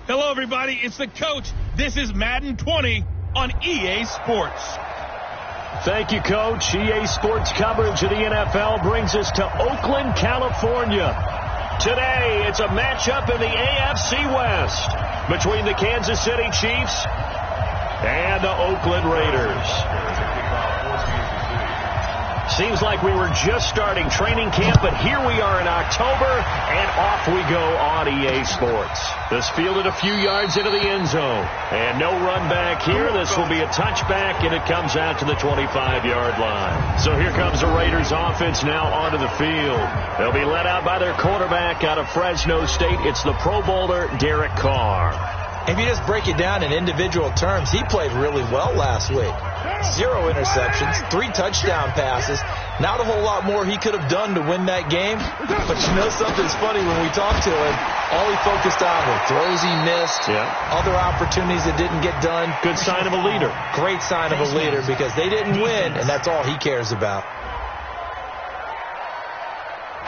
Hello, everybody. It's the coach. This is Madden 20 on EA Sports. Thank you, Coach. EA Sports coverage of the NFL brings us to Oakland, California. Today, it's a matchup in the AFC West between the Kansas City Chiefs and the Oakland Raiders. Seems like we were just starting training camp, but here we are in October, and off we go on EA Sports. This fielded a few yards into the end zone, and no run back here. This will be a touchback, and it comes out to the 25-yard line. So here comes the Raiders offense now onto the field. They'll be led out by their quarterback out of Fresno State. It's the Pro Bowler, Derek Carr. If you just break it down in individual terms, he played really well last week. 0 interceptions, 3 touchdown passes. Not a whole lot more he could have done to win that game. But you know something's funny, when we talked to him, all he focused on were throws he missed, other opportunities that didn't get done. Good sign of a leader. Great sign of a leader, because they didn't win, and that's all he cares about.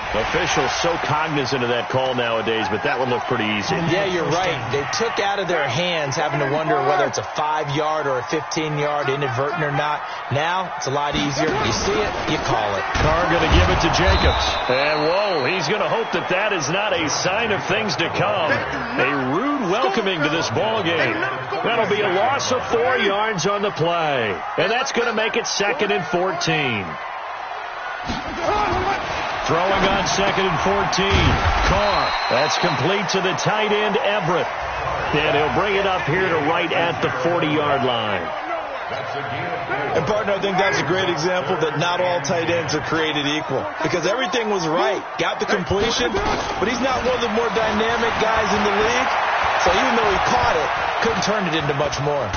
Officials so cognizant of that call nowadays, but that one looked pretty easy. Yeah, you're right. They took out of their hands having to wonder whether it's a 5-yard or a 15-yard, inadvertent or not. Now, it's a lot easier. You see it, you call it. Carr going to give it to Jacobs. And, whoa, he's going to hope that that is not a sign of things to come. A rude welcoming to this ball game. That'll be a loss of 4 yards on the play. And that's going to make it 2nd and 14. Throwing on 2nd and 14. Carr. That's complete to the tight end, Everett. And he'll bring it up here to right at the 40-yard line. And, partner, I think that's a great example that not all tight ends are created equal. Because everything was right. Got the completion, but he's not one of the more dynamic guys in the league. So even though he caught it, couldn't turn it into much more.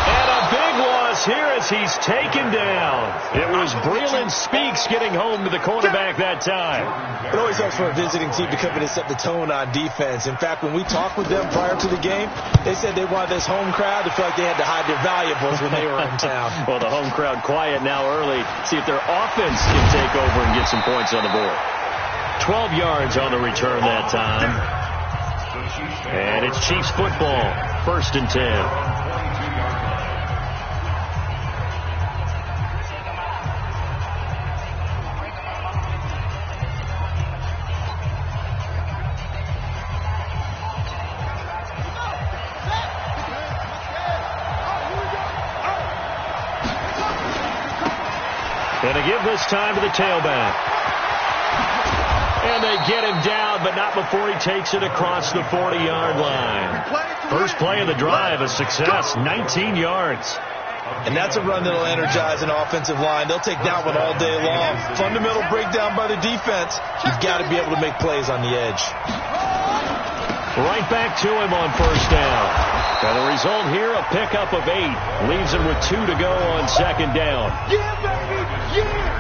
And a big loss here as he's taken down. It was Breland Speaks getting home to the quarterback that time. It always helps for a visiting team to come in and set the tone on defense. In fact, when we talked with them prior to the game, they said they wanted this home crowd to feel like they had to hide their valuables when they were in town. Well, the home crowd quiet now early. See if their offense can take over and get some points on the board. 12 yards on the return that time. And it's Chiefs football. 1st and 10. Going to give this time to the tailback. And they get him down, but not before he takes it across the 40-yard line. First play of the drive, a success, 19 yards. And that's a run that'll energize an offensive line. They'll take that one all day long. Fundamental breakdown by the defense. You've got to be able to make plays on the edge. Right back to him on 1st down. And the result here, a pickup of 8. Leaves him with 2 to go on 2nd down.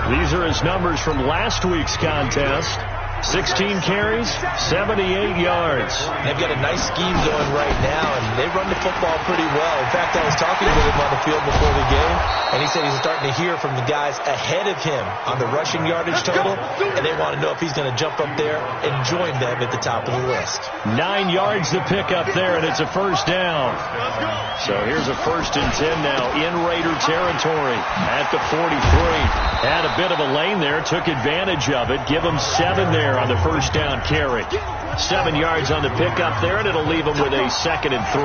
These are his numbers from last week's contest. 16 carries, 78 yards. They've got a nice scheme going right now, and they run the football pretty well. In fact, I was talking with him on the field before the game, and he said he's starting to hear from the guys ahead of him on the rushing yardage total, and they want to know if he's going to jump up there and join them at the top of the list. 9 yards to pick up there, and it's a 1st down. So here's a 1st and 10 now in Raider territory at the 43. Had a bit of a lane there, took advantage of it. Give him 7 there on the 1st down carry. 7 yards on the pickup there, and it'll leave him with a 2nd and 3.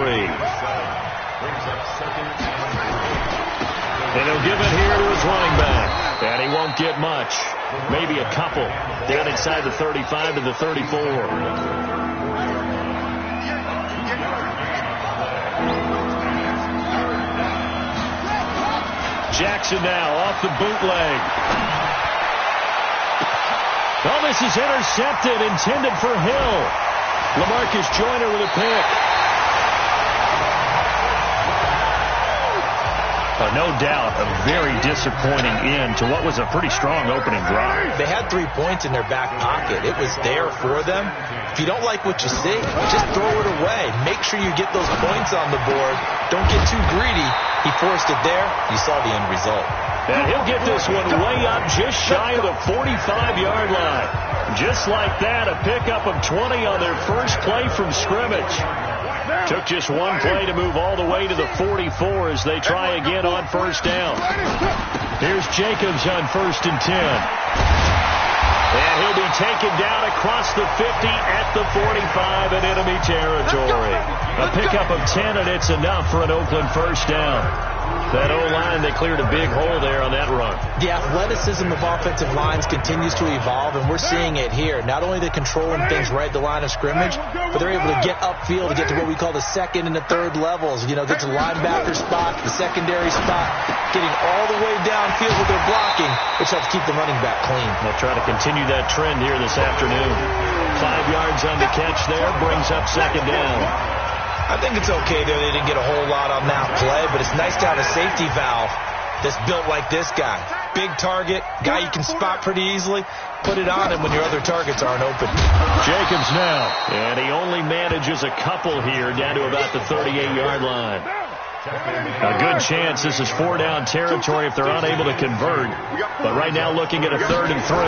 And he'll give it here to his running back. And he won't get much. Maybe a couple. Down inside the 35 to the 34. Jackson now off the bootleg. Oh, this is intercepted, intended for Hill. LaMarcus Joyner with a pick. No doubt a very disappointing end to what was a pretty strong opening drive. They had 3 points in their back pocket. It was there for them. If you don't like what you see, just throw it away. Make sure you get those points on the board. Don't get too greedy. He forced it there. You saw the end result. And he'll get this one way up just shy of the 45-yard line. Just like that, a pickup of 20 on their first play from scrimmage. Took just one play to move all the way to the 44 as they try again on first down. Here's Jacobs on 1st and 10. And he'll be taken down across the 50 at the 45 in enemy territory. A pickup of 10, and it's enough for an Oakland first down. That O-line, they cleared a big hole there on that run. The athleticism of offensive lines continues to evolve, and we're seeing it here. Not only they're controlling things right at the line of scrimmage, but they're able to get upfield to get to what we call the second and the third levels. You know, get to the linebacker spot, the secondary spot, getting all the way downfield with their blocking, which helps keep the running back clean. They'll try to continue that trend here this afternoon. 5 yards on the catch there, brings up second down. I think it's okay there. They didn't get a whole lot on that play, but it's nice to have a safety valve that's built like this guy. Big target, guy you can spot pretty easily. Put it on him when your other targets aren't open. Jacobs now, and he only manages a couple here down to about the 38-yard line. A good chance this is 4-down territory if they're unable to convert, but right now looking at a 3rd and 3.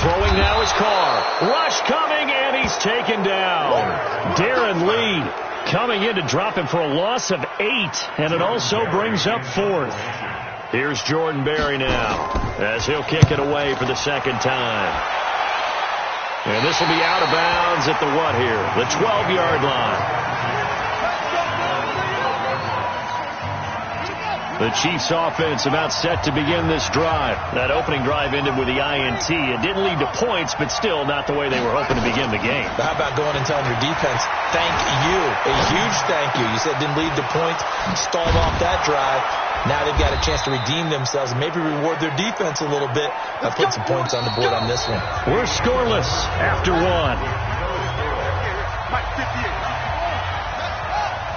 Throwing now is Carr. Rush coming, and he's taken down. Darren Lee coming in to drop him for a loss of 8, and it also brings up 4th. Here's Jordan Berry now as he'll kick it away for the second time. And this will be out of bounds at the what here? The 12-yard line. The Chiefs offense about set to begin this drive. That opening drive ended with the INT. It didn't lead to points, but still not the way they were hoping to begin the game. How about going and telling your defense, thank you, a huge thank you. You said it didn't lead to points, stalled off that drive. Now they've got a chance to redeem themselves and maybe reward their defense a little bit by putting some points on the board on this one. We're scoreless after 1.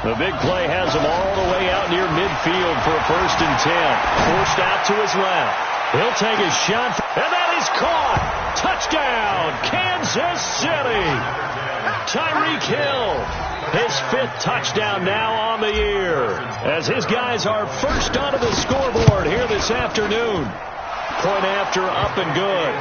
The big play has him all the way out near midfield for a 1st and 10. Forced out to his left. He'll take his shot, and that is caught. Touchdown, Kansas City. Tyreek Hill, his 5th touchdown now on the year, as his guys are first onto the scoreboard here this afternoon. Point after, up and good.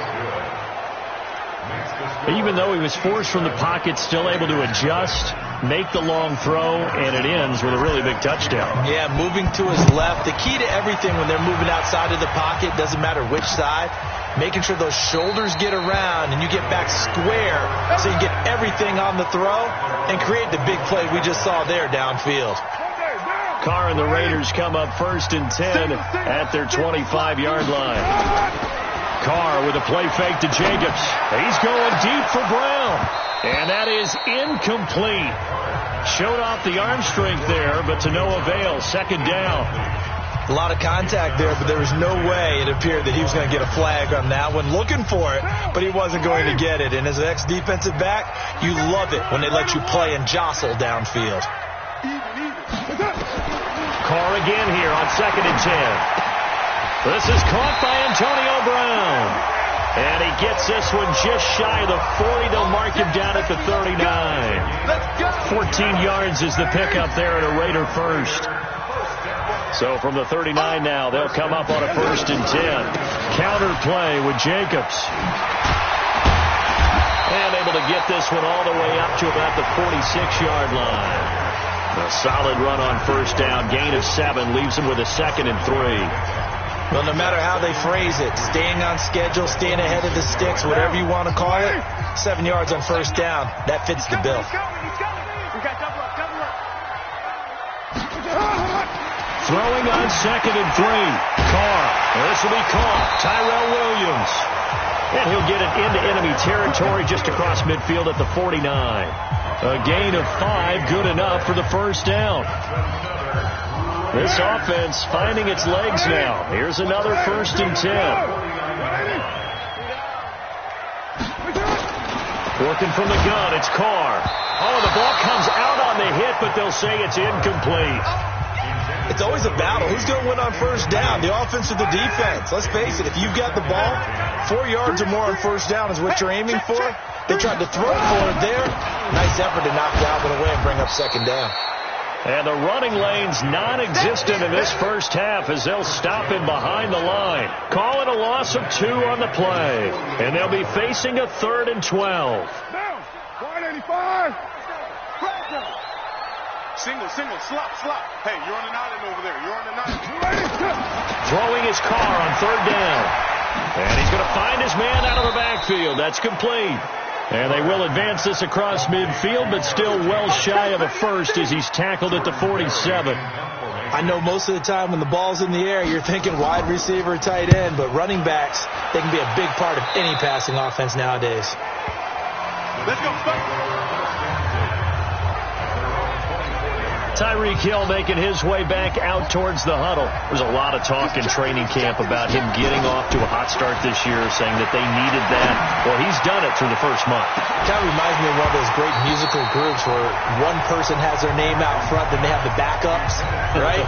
Even though he was forced from the pocket, still able to adjust, make the long throw, and it ends with a really big touchdown. Yeah, moving to his left. The key to everything when they're moving outside of the pocket, doesn't matter which side, making sure those shoulders get around and you get back square so you get everything on the throw and create the big play we just saw there downfield. Carr and the Raiders come up 1st and 10 at their 25-yard line. Carr with a play fake to Jacobs. He's going deep for Brown. And that is incomplete. Showed off the arm strength there, but to no avail. Second down. A lot of contact there, but there was no way it appeared that he was going to get a flag on that one. Looking for it, but he wasn't going to get it. And as an ex-defensive back, you love it when they let you play and jostle downfield. Carr again here on 2nd and 10. This is caught by Antonio Brown. And he gets this one just shy of the 40. They'll mark him down at the 39. 14 yards is the pickup there at a Raider first. So from the 39 now, they'll come up on a 1st and 10. Counter play with Jacobs. And able to get this one all the way up to about the 46-yard line. A solid run on first down. Gain of 7 leaves him with a 2nd and 3. Well, no matter how they phrase it, staying on schedule, staying ahead of the sticks, whatever you want to call it, 7 yards on first down, that fits the bill. Throwing on 2nd and 3. Carr. This will be caught. Tyrell Williams. And he'll get it into enemy territory just across midfield at the 49. A gain of 5, good enough for the first down. This offense finding its legs now. Here's another 1st and 10. Working from the gun, it's Carr. Oh, the ball comes out on the hit, but they'll say it's incomplete. It's always a battle. Who's going to win on first down, the offense or the defense? Let's face it, if you've got the ball, 4 yards or more on first down is what you're aiming for. They tried to throw for it there. Nice effort to knock that one away and bring up second down. And the running lane's non-existent in this first half as they'll stop him behind the line. Call it a loss of 2 on the play. And they'll be facing a 3rd and 12. Single, slop. Hey, you're on an island over there. You're on an island. Throwing his car on third down. And he's going to find his man out of the backfield. That's complete. And they will advance this across midfield, but still well shy of a first as he's tackled at the 47. I know most of the time when the ball's in the air, you're thinking wide receiver, tight end, but running backs, they can be a big part of any passing offense nowadays. Let's go, Tyreek Hill making his way back out towards the huddle. There's a lot of talk in training camp about him getting off to a hot start this year, saying that they needed that. Well, he's done it through the first month. Kind of reminds me of one of those great musical groups where one person has their name out front, then they have the backups, right?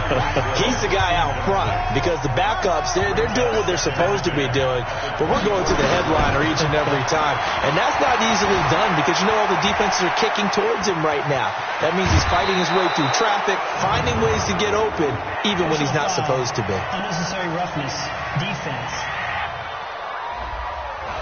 He's the guy out front because the backups, they're doing what they're supposed to be doing, but we're going to the headliner each and every time. And that's not easily done because, you know, all the defenses are kicking towards him right now. That means he's fighting his way through traffic, finding ways to get open, even when he's not supposed to be. Unnecessary roughness, defense.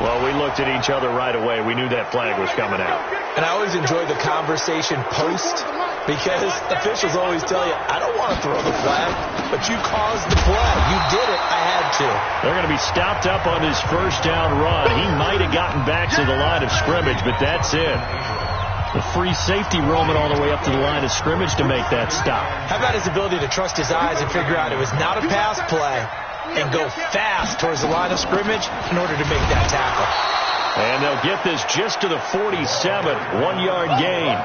Well, we looked at each other right away. We knew that flag was coming out. And I always enjoy the conversation post because officials always tell you, I don't want to throw the flag, but you caused the play. You did it. I had to. They're going to be stopped up on his first down run. He might have gotten back to the line of scrimmage, but that's it. The free safety roaming all the way up to the line of scrimmage to make that stop. How about his ability to trust his eyes and figure out it was not a pass play and go fast towards the line of scrimmage in order to make that tackle. And they'll get this just to the 47, 1-yard gain.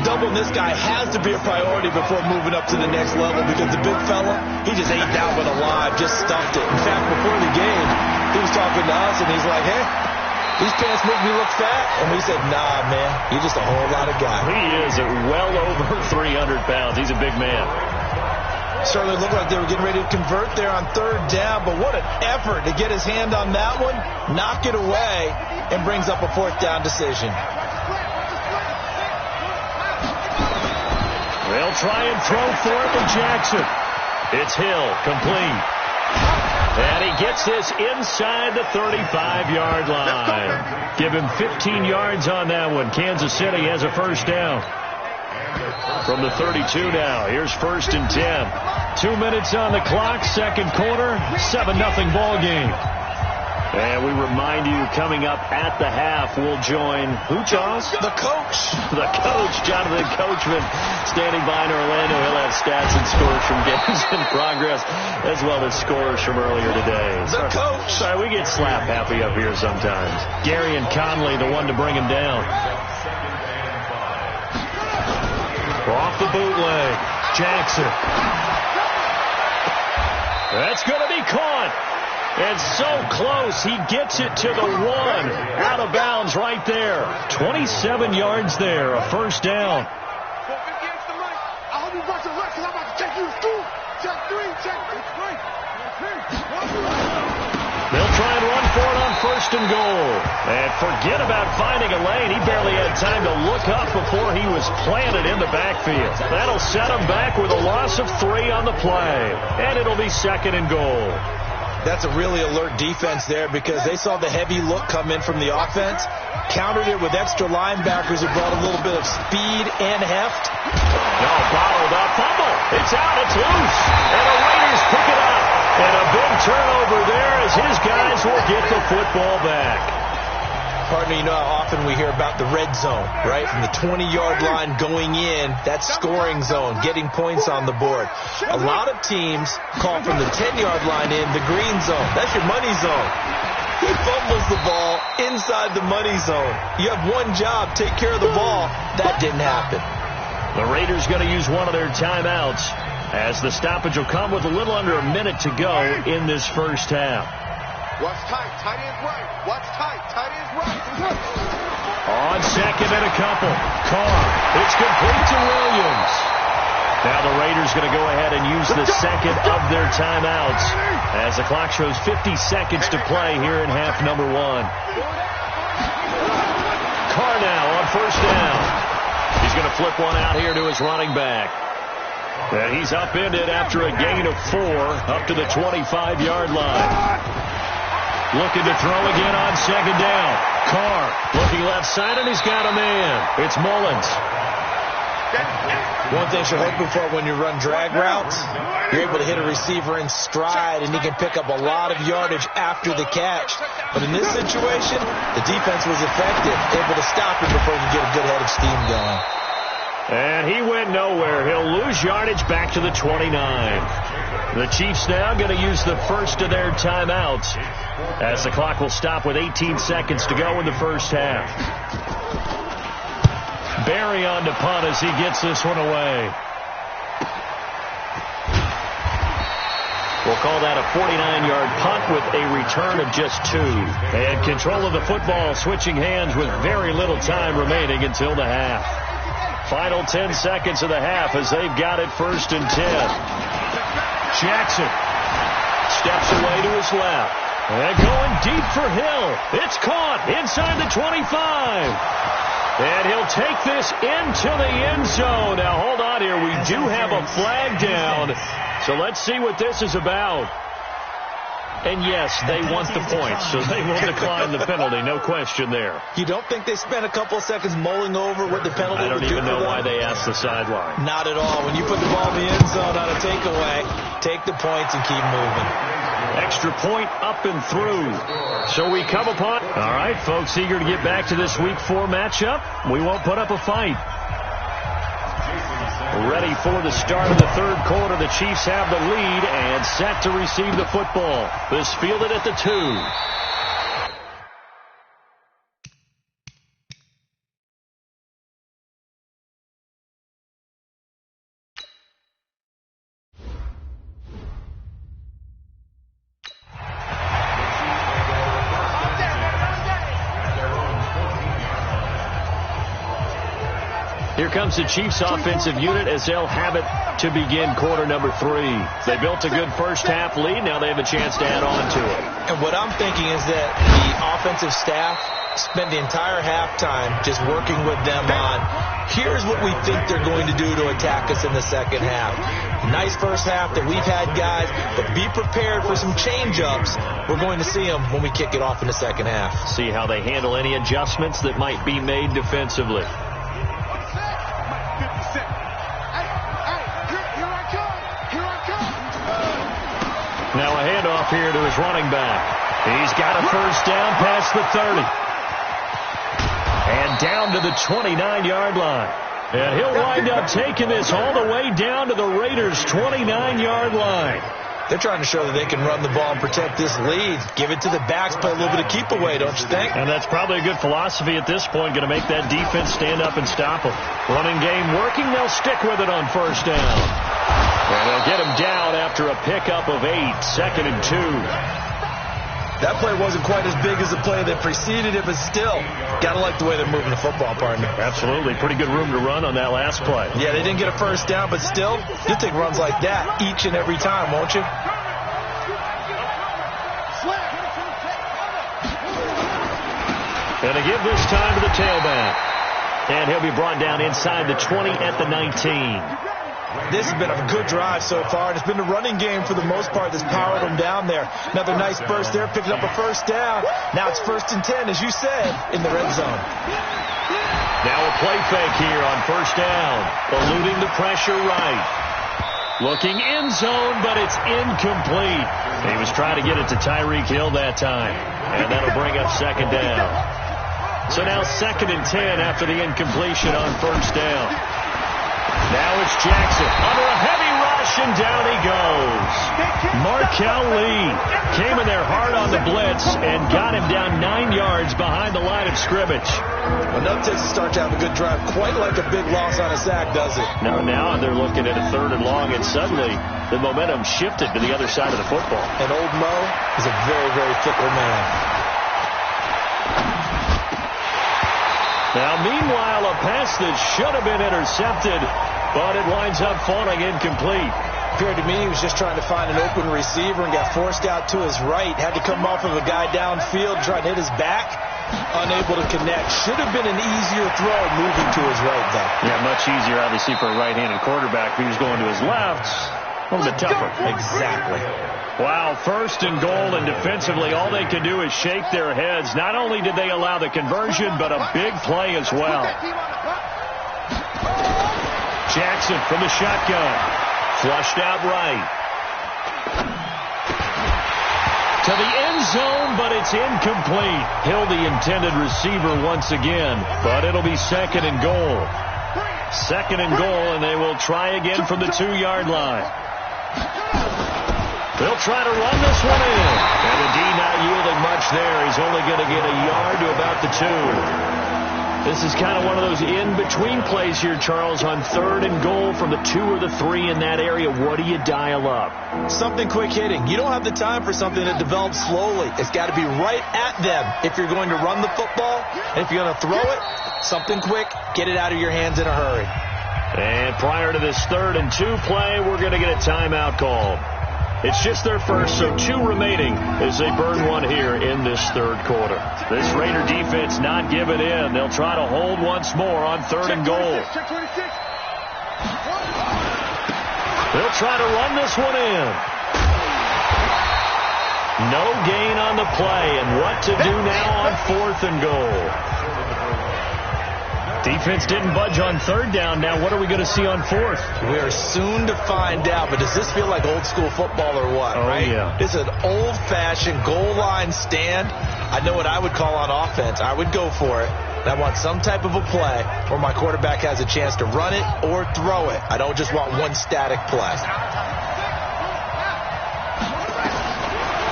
Doubling this guy has to be a priority before moving up to the next level because the big fella, he just ain't down but alive, just stuffed it. In fact, before the game, he was talking to us and he's like, hey, these pants make me look fat. And we said, nah, man, you're just a whole lot of guy. He is at well over 300 pounds. He's a big man. Certainly looked like they were getting ready to convert there on third down, but what an effort to get his hand on that one, knock it away, and brings up a fourth down decision. They'll try and throw for it to Jackson. It's Hill, complete. And he gets this inside the 35-yard line. Give him 15 yards on that one. Kansas City has a first down. From the 32 now. Here's 1st and 10. 2 minutes on the clock, second quarter, 7-0 ball game. And we remind you, coming up at the half, we'll join who, Charles? The coach. The coach, Jonathan Coachman, standing by in Orlando. He'll have stats and scores from games in progress, as well as scores from earlier today. The coach. Sorry, we get slap happy up here sometimes. Gary and Conley, the one to bring him down. Off the bootleg, Jackson. That's going to be caught. And so close, he gets it to the 1. Out of bounds right there. 27 yards there, a first down. They'll try and run for it on 1st and goal. And forget about finding a lane. He barely had time to look up before he was planted in the backfield. That'll set him back with a loss of 3 on the play. And it'll be 2nd and goal. That's a really alert defense there because they saw the heavy look come in from the offense, countered it with extra linebackers who brought a little bit of speed and heft. No, bottled up. Fumble. It's out. It's loose. And the Raiders pick it up. And a big turnover there as his guys will get the football back. Partner, you know how often we hear about the red zone, right? From the 20-yard line going in, that's scoring zone, getting points on the board. A lot of teams call from the 10-yard line in the green zone. That's your money zone. He fumbles the ball inside the money zone. You have one job, take care of the ball. That didn't happen. The Raiders going to use one of their timeouts as the stoppage will come with a little under a minute to go in this first half. Watch tight, tight ends right. Watch tight, tight ends right. On 2nd and a couple. Carr. It's complete to Williams. Now the Raiders going to go ahead and use the second of their timeouts as the clock shows 50 seconds to play here in half number 1. Carr now on 1st down. He's going to flip one out here to his running back. And he's upended after a gain of 4 up to the 25-yard line. Looking to throw again on second down. Carr looking left side, and he's got a man. It's Mullins. One thing you're hoping for when you run drag routes, you're able to hit a receiver in stride, and he can pick up a lot of yardage after the catch. But in this situation, the defense was effective, able to stop him before he could get a good head of steam going. And he went nowhere. He'll lose yardage back to the 29. The Chiefs now going to use the first of their timeouts as the clock will stop with 18 seconds to go in the first half. Barry on to punt as he gets this one away. We'll call that a 49-yard punt with a return of just 2. And control of the football switching hands with very little time remaining until the half. Final 10 seconds of the half as they've got it 1st and 10. Jackson steps away to his left. And going deep for Hill. It's caught inside the 25. And he'll take this into the end zone. Now, hold on here. We do have a flag down. So let's see what this is about. And, yes, they want the points, so they will decline the penalty. No question there. You don't think they spent a couple of seconds mulling over what the penalty would do? I don't even know why they asked the sideline. Not at all. When you put the ball in the end zone on a takeaway, take the points and keep moving. Extra point up and through. So we come upon. All right, folks, eager to get back to this Week 4 matchup. We won't put up a fight. Ready for the start of the third quarter. The Chiefs have the lead and set to receive the football. This fielded at the 2. Here comes the Chiefs offensive unit as they'll have it to begin quarter number 3. They built a good first half lead. Now they have a chance to add on to it. And what I'm thinking is that the offensive staff spent the entire halftime just working with them on, here's what we think they're going to do to attack us in the second half. Nice first half that we've had, guys, but be prepared for some change-ups. We're going to see them when we kick it off in the second half. See how they handle any adjustments that might be made defensively. Now a handoff here to his running back. He's got a first down past the 30. And down to the 29-yard line. And he'll wind up taking this all the way down to the Raiders' 29-yard line. They're trying to show that they can run the ball and protect this lead. Give it to the backs, play a little bit of keep away, don't you think? And that's probably a good philosophy at this point, going to make that defense stand up and stop them. Running game working, they'll stick with it on first down. And they'll get him down after a pickup of 8, 2nd and 2. That play wasn't quite as big as the play that preceded it, but still, got to like the way they're moving the football, partner. Absolutely. Pretty good room to run on that last play. Yeah, they didn't get a first down, but still, you'll take runs like that each and every time, won't you? And to give this time to the tailback. And he'll be brought down inside the 20 at the 19. This has been a good drive so far, and it's been the running game for the most part that's powered them down there. Another nice burst there, picking up a first down. Now it's 1st and 10, as you said, in the red zone. Now a play fake here on first down. Eluding the pressure right. Looking end zone, but it's incomplete. He was trying to get it to Tyreek Hill that time, and that'll bring up 2nd down. So now 2nd and 10 after the incompletion on first down. Now it's Jackson under a heavy rush, and down he goes. Markel Lee came in there hard on the blitz and got him down 9 yards behind the line of scrimmage. Well, no Texas start to have a good drive, quite like a big loss on a sack, does it? No, now they're looking at a 3rd and long, and suddenly the momentum shifted to the other side of the football. And old Mo is a very, very fickle man. Now, meanwhile, a pass that should have been intercepted, but it winds up falling incomplete. Appeared to me he was just trying to find an open receiver and got forced out to his right. Had to come off of a guy downfield, trying to hit his back. Unable to connect. Should have been an easier throw moving to his right, though. Yeah, much easier, obviously, for a right-handed quarterback. He was going to his left. A little bit tougher. Exactly. Wow, first and goal, and defensively, all they can do is shake their heads. Not only did they allow the conversion, but a big play as well. Jackson from the shotgun. Flushed out right. To the end zone, but it's incomplete. Hill, the intended receiver once again, but it'll be second and goal. Second and goal, and they will try again from the 2-yard line. They'll try to run this one in. And the D not yielding much there. He's only going to get a yard to about the 2. This is kind of one of those in-between plays here, Charles, on third and goal from the 2 or the 3 in that area. What do you dial up? Something quick hitting. You don't have the time for something that develops slowly. It's got to be right at them if you're going to run the football. And if you're going to throw it, something quick, get it out of your hands in a hurry. And prior to this 3rd and 2 play, we're going to get a timeout called. It's just their first, so 2 remaining as they burn one here in this 3rd quarter. This Raider defense not giving in. They'll try to hold once more on 3rd and goal. They'll try to run this one in. No gain on the play, and what to do now on 4th and goal. Defense didn't budge on 3rd down. Now what are we going to see on 4th? We are soon to find out, but does this feel like old school football or what, right? Yeah. This is an old-fashioned goal line stand. I know what I would call on offense. I would go for it. I want some type of a play where my quarterback has a chance to run it or throw it. I don't just want one static play.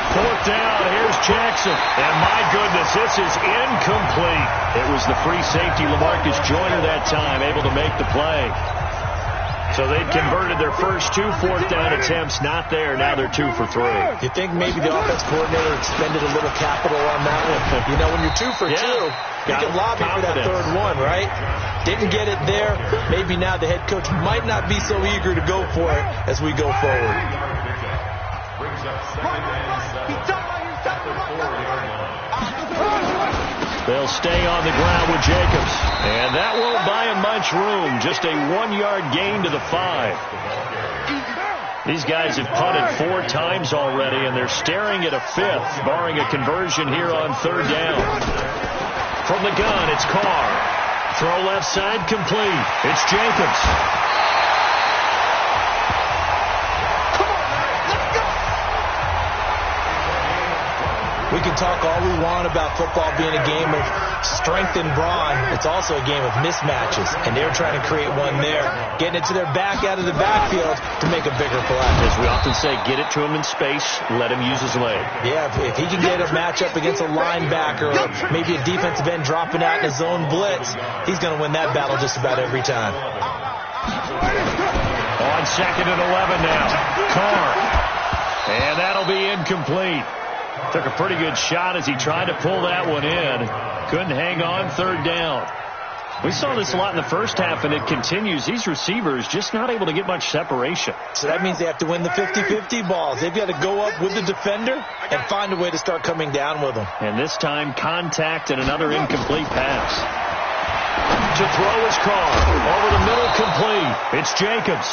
4th down, here's Jackson. And my goodness, this is incomplete. It was the free safety, LaMarcus Joyner, that time, able to make the play. So they've converted their first 2 4th down attempts. Not there. Now they're 2 for 3. You think maybe the offense coordinator expended a little capital on that one? You know, when you're 2 for 2, you can lobby for that 3rd one, right? Didn't get it there. Maybe now the head coach might not be so eager to go for it as we go forward. They'll stay on the ground with Jacobs. And that won't buy him much room. Just a 1-yard gain to the 5. These guys have punted 4 times already, and they're staring at a 5th, barring a conversion here on 3rd down. From the gun, it's Carr. Throw left side complete. It's Jacobs. We can talk all we want about football being a game of strength and brawn. It's also a game of mismatches, and they're trying to create one there, getting it to their back out of the backfield to make a bigger play. As we often say, get it to him in space, let him use his leg. Yeah, if he can get a matchup against a linebacker or maybe a defensive end dropping out in his own blitz, he's going to win that battle just about every time. On 2nd and 11 now. Carr. And that'll be incomplete. Took a pretty good shot as he tried to pull that one in. Couldn't hang on 3rd down. We saw this a lot in the first half, and it continues. These receivers just not able to get much separation. So that means they have to win the 50-50 balls. They've got to go up with the defender and find a way to start coming down with them. And this time, contact and another incomplete pass. To throw is Carr. Over the middle, complete. It's Jacobs.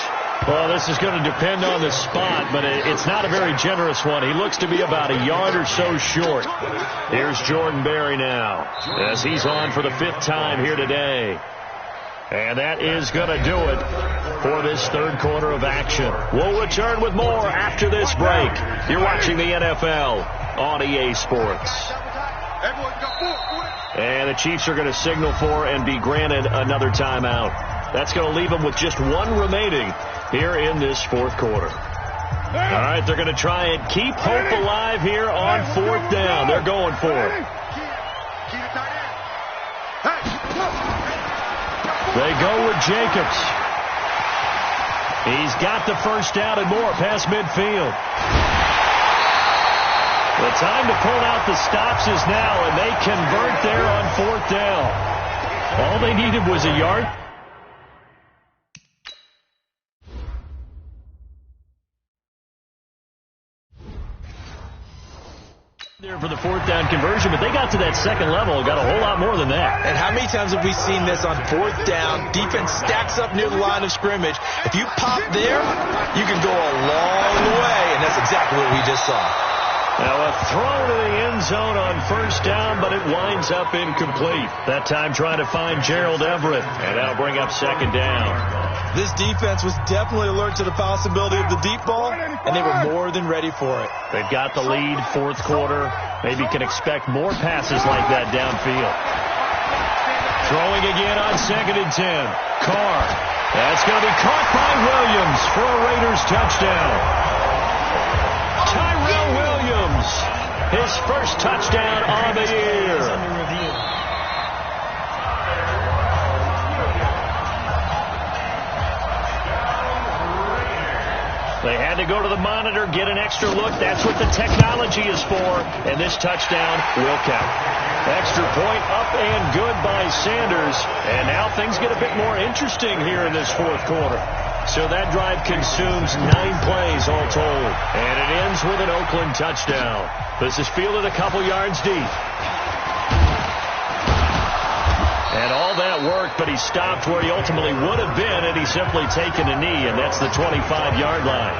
Well, this is going to depend on the spot, but it's not a very generous one. He looks to be about a yard or so short. Here's Jordan Berry now as he's on for the 5th time here today. And that is going to do it for this 3rd quarter of action. We'll return with more after this break. You're watching the NFL on EA Sports. And the Chiefs are going to signal for and be granted another timeout. That's going to leave them with just 1 remaining here in this 4th quarter. All right, they're going to try and keep hope alive here on 4th down. They're going for it. They go with Jacobs. He's got the first down and more past midfield. The time to pull out the stops is now, and they convert there on 4th down. All they needed was a yard. There for the fourth down conversion, but they got to that second level and got a whole lot more than that. And how many times have we seen this on fourth down? Defense stacks up near the line of scrimmage. If you pop there, you can go a long way, and that's exactly what we just saw. Now a throw to the end zone on first down, but it winds up incomplete. That time trying to find Gerald Everett, and that'll bring up second down. This defense was definitely alert to the possibility of the deep ball, and they were more than ready for it. They've got the lead, fourth quarter. Maybe can expect more passes like that downfield. Throwing again on 2nd and 10. Carr. That's going to be caught by Williams for a Raiders touchdown. Tyrell Williams, his first touchdown on the year. They had to go to the monitor, get an extra look. That's what the technology is for. And this touchdown will count. Extra point up and good by Sanders. And now things get a bit more interesting here in this fourth quarter. So that drive consumes 9 plays all told. And it ends with an Oakland touchdown. This is fielded a couple yards deep. And all that worked, but he stopped where he ultimately would have been had he simply taken a knee, and that's the 25-yard line.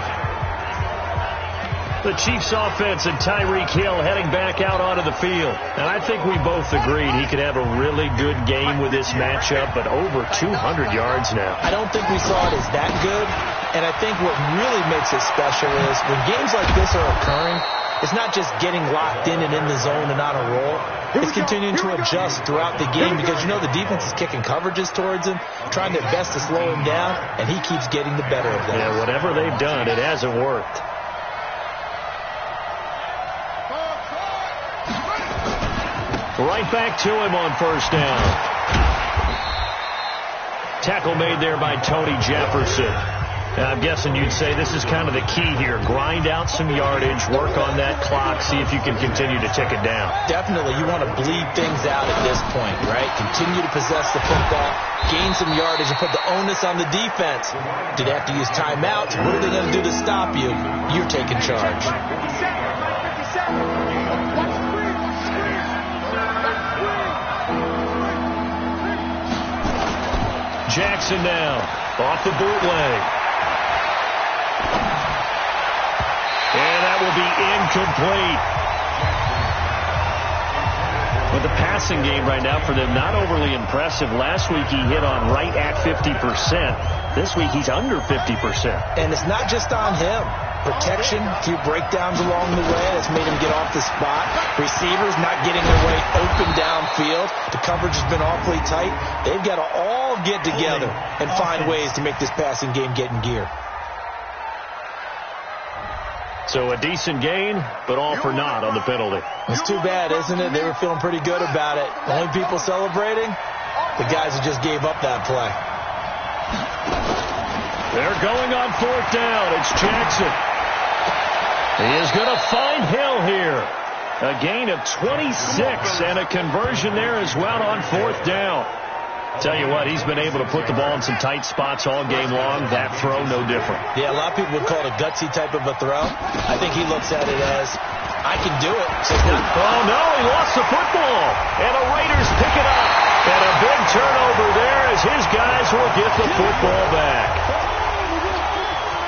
The Chiefs offense and Tyreek Hill heading back out onto the field. And I think we both agreed he could have a really good game with this matchup, but over 200 yards now. I don't think we saw it as that good, and I think what really makes it special is when games like this are occurring, it's not just getting locked in and in the zone and on a roll. It's continuing to adjust throughout the game because, you know, the defense is kicking coverages towards him, trying their best to slow him down, and he keeps getting the better of them. Yeah, whatever they've done, it hasn't worked. Right back to him on first down. Tackle made there by Tony Jefferson. Now, I'm guessing you'd say this is kind of the key here. Grind out some yardage, work on that clock, see if you can continue to tick it down. Definitely. You want to bleed things out at this point, right? Continue to possess the football, gain some yardage, and put the onus on the defense. Do they have to use timeouts? What are they going to do to stop you? You're taking charge. Jackson now, off the bootleg. And that will be incomplete. But the passing game right now for them, not overly impressive. Last week he hit on right at 50%. This week he's under 50%. And it's not just on him. Protection, a few breakdowns along the way that's made him get off the spot. Receivers not getting their way open downfield. The coverage has been awfully tight. They've got to all get together and find ways to make this passing game get in gear. So a decent gain, but all for naught on the penalty. It's too bad, isn't it? They were feeling pretty good about it. Only people celebrating, the guys who just gave up that play. They're going on fourth down. It's Jackson. He is going to find Hill here. A gain of 26 and a conversion there as well on fourth down. Tell you what, he's been able to put the ball in some tight spots all game long. That throw, no different. Yeah, a lot of people would call it a gutsy type of a throw. I think he looks at it as, I can do it. So it's not. Oh, no, he lost the football. And the Raiders pick it up. And a big turnover there as his guys will get the football back.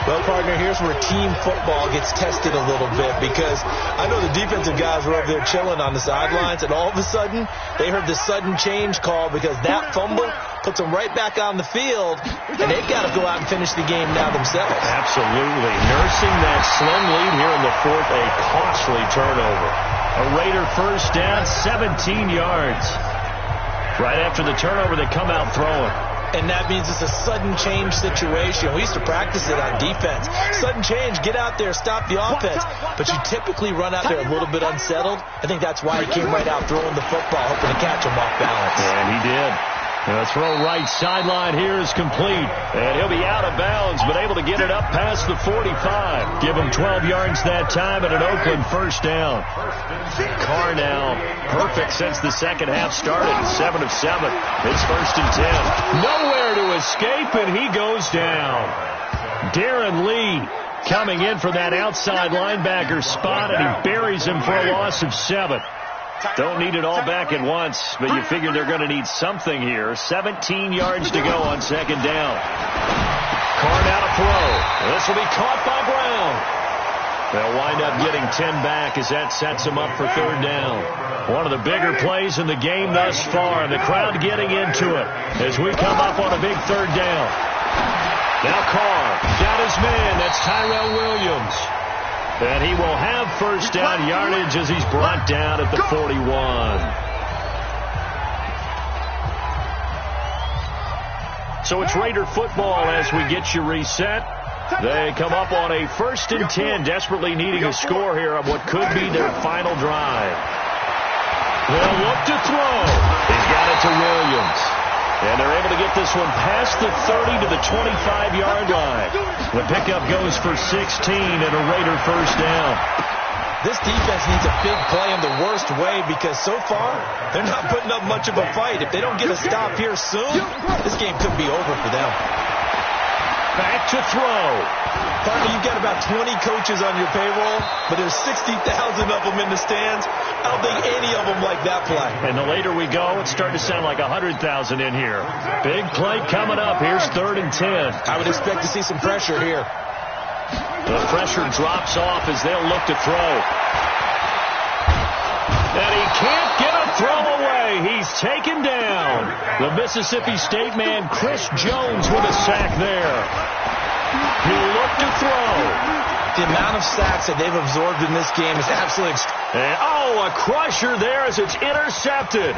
Well, partner, here's where team football gets tested a little bit because I know the defensive guys were over there chilling on the sidelines, and all of a sudden, they heard this sudden change call because that fumble puts them right back on the field, and they've got to go out and finish the game now themselves. Absolutely. Nursing that slim lead here in the fourth, a costly turnover. A Raider first down, 17 yards. Right after the turnover, they come out throwing. And that means it's a sudden change situation. We used to practice it on defense. Sudden change, get out there, stop the offense. But you typically run out there a little bit unsettled. I think that's why he came right out throwing the football, hoping to catch him off balance. And he did. The throw right sideline here is complete. And he'll be out of bounds, but able to get it up past the 45. Give him 12 yards that time and an Oakland first down. Carr now perfect since the second half started. 7 of 7. It's first and 10. Nowhere to escape, and he goes down. Darren Lee coming in for that outside linebacker spot, and he buries him for a loss of 7. Don't need it all back at once, but you figure they're going to need something here. 17 yards to go on second down. Carr now to throw. This will be caught by Brown. They'll wind up getting 10 back as that sets them up for third down. One of the bigger plays in the game thus far, and the crowd getting into it as we come up on a big third down. Now Carr got his man. That's Tyrell Williams. And he will have first down yardage as he's brought down at the 41. So it's Raider football as we get you reset. They come up on a 1st and 10, desperately needing a score here on what could be their final drive. They'll look to throw. He's got it to Williams. And they're able to get this one past the 30 to the 25-yard line. The pickup goes for 16 and a Raider first down. This defense needs a big play in the worst way because so far they're not putting up much of a fight. If they don't get a stop here soon, this game could be over for them. Back to throw. Partner, you've got about 20 coaches on your payroll, but there's 60,000 of them in the stands. I don't think any of them like that play. And the later we go, it's starting to sound like 100,000 in here. Big play coming up. Here's 3rd and 10. I would expect to see some pressure here. The pressure drops off as they'll look to throw. And he can't get a throw away. He's taken down. The Mississippi State man, Chris Jones, with a sack there. He'll look to throw. The amount of sacks that they've absorbed in this game is absolutely and, a crusher there as it's intercepted.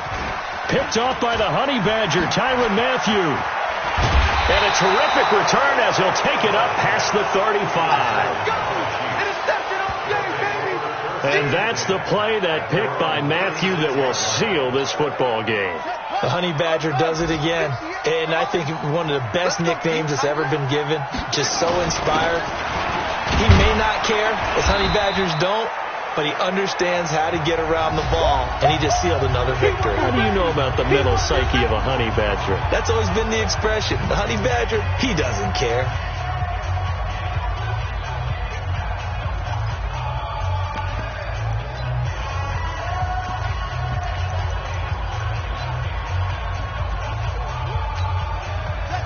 Picked off by the Honey Badger, Tyrann Mathieu. And a terrific return as he'll take it up past the 35. And that's the play, that pick by Mathieu, that will seal this football game. The Honey Badger does it again. And I think one of the best nicknames that's ever been given. Just so inspired. He may not care, as Honey Badgers don't, but he understands how to get around the ball, and he just sealed another victory. How do you know about the mental psyche of a Honey Badger? That's always been the expression. The Honey Badger, he doesn't care.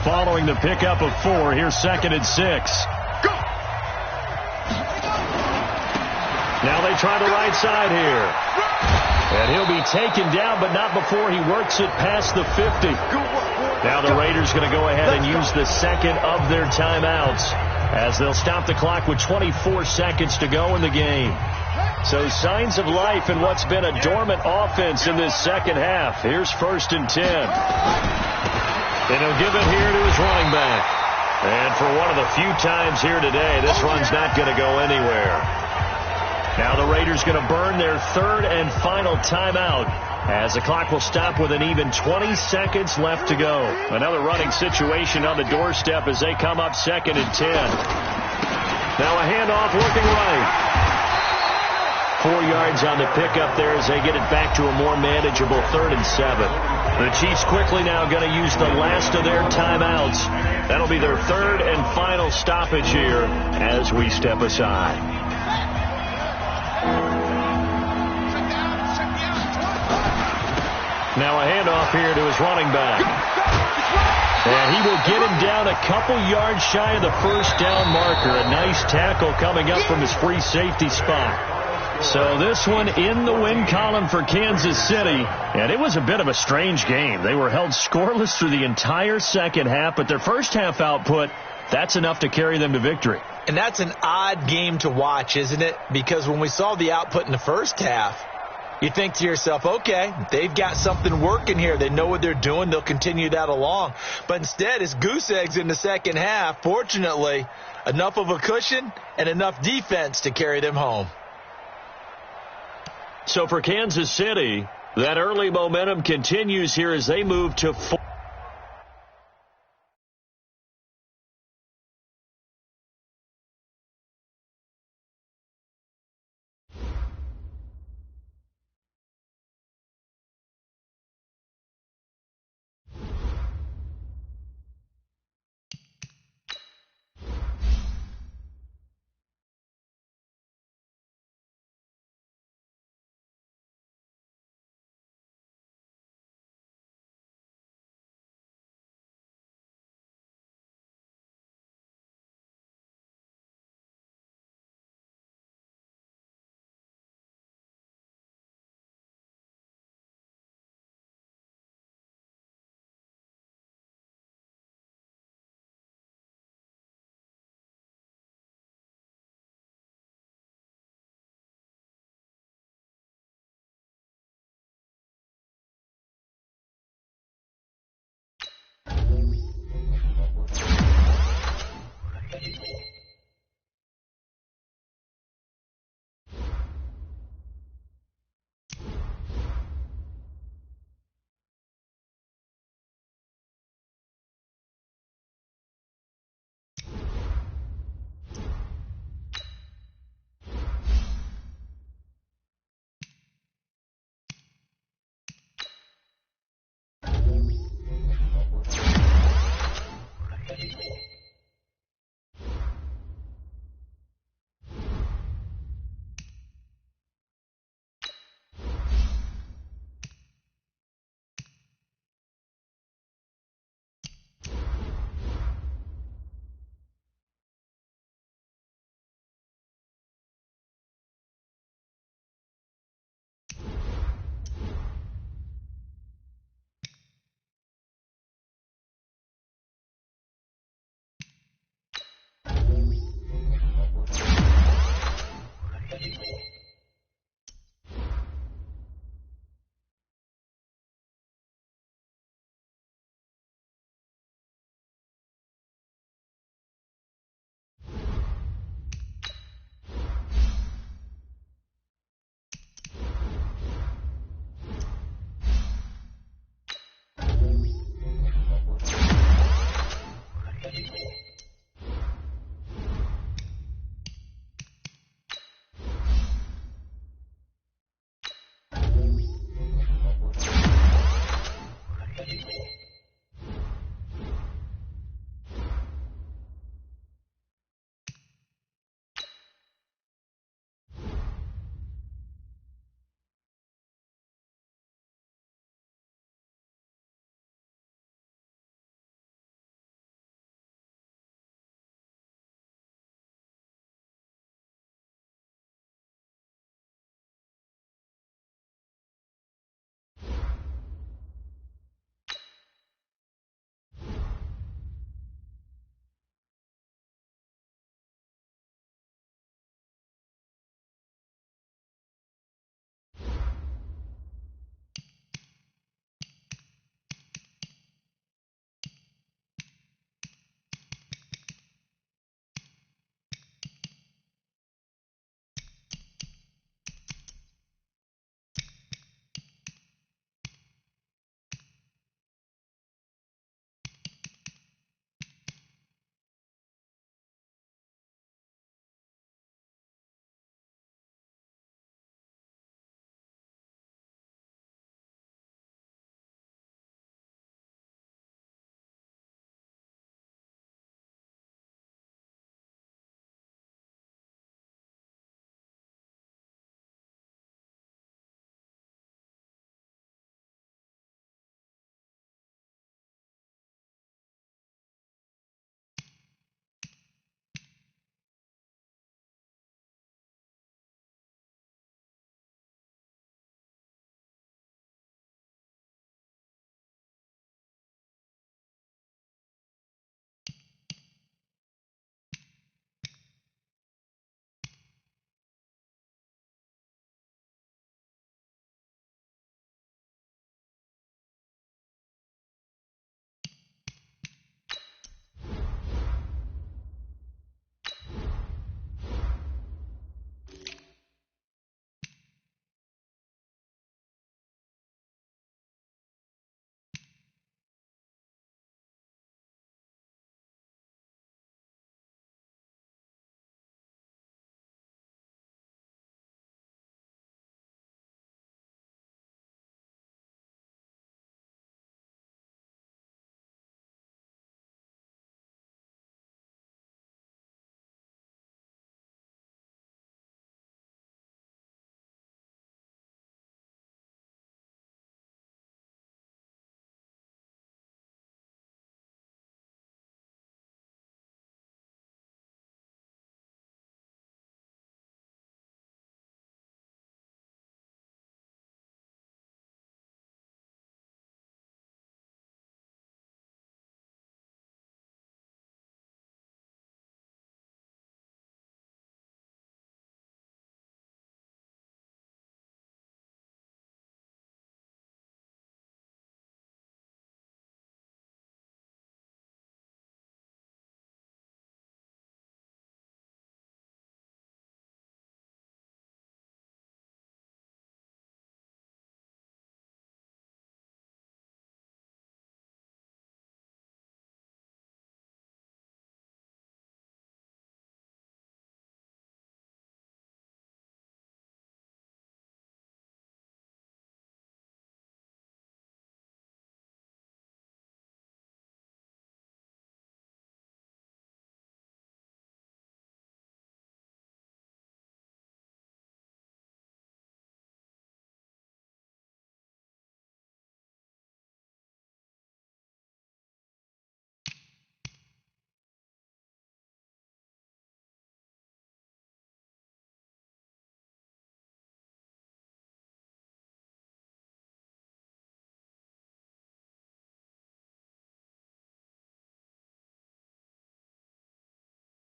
Following the pickup of 4, here's 2nd and 6. Now they try the right side here. And he'll be taken down, but not before he works it past the 50. Now the Raiders going to go ahead and use the second of their timeouts as they'll stop the clock with 24 seconds to go in the game. So signs of life in what's been a dormant offense in this second half. Here's 1st and 10. And he'll give it here to his running back. And for one of the few times here today, this run's not going to go anywhere. Now the Raiders going to burn their 3rd and final timeout as the clock will stop with an even 20 seconds left to go. Another running situation on the doorstep as they come up 2nd and 10. Now a handoff working right. 4 yards on the pickup there as they get it back to a more manageable 3rd and 7. The Chiefs quickly now going to use the last of their timeouts. That'll be their 3rd and final stoppage here as we step aside. Now a handoff here to his running back. And he will get him down a couple yards shy of the first down marker. A nice tackle coming up from his free safety spot. So this one in the win column for Kansas City. And it was a bit of a strange game. They were held scoreless through the entire second half, but their first half output, that's enough to carry them to victory. And that's an odd game to watch, isn't it? Because when we saw the output in the first half, you think to yourself, okay, they've got something working here. They know what they're doing. They'll continue that along. But instead, it's goose eggs in the second half. Fortunately, enough of a cushion and enough defense to carry them home. So for Kansas City, that early momentum continues here as they move to 4.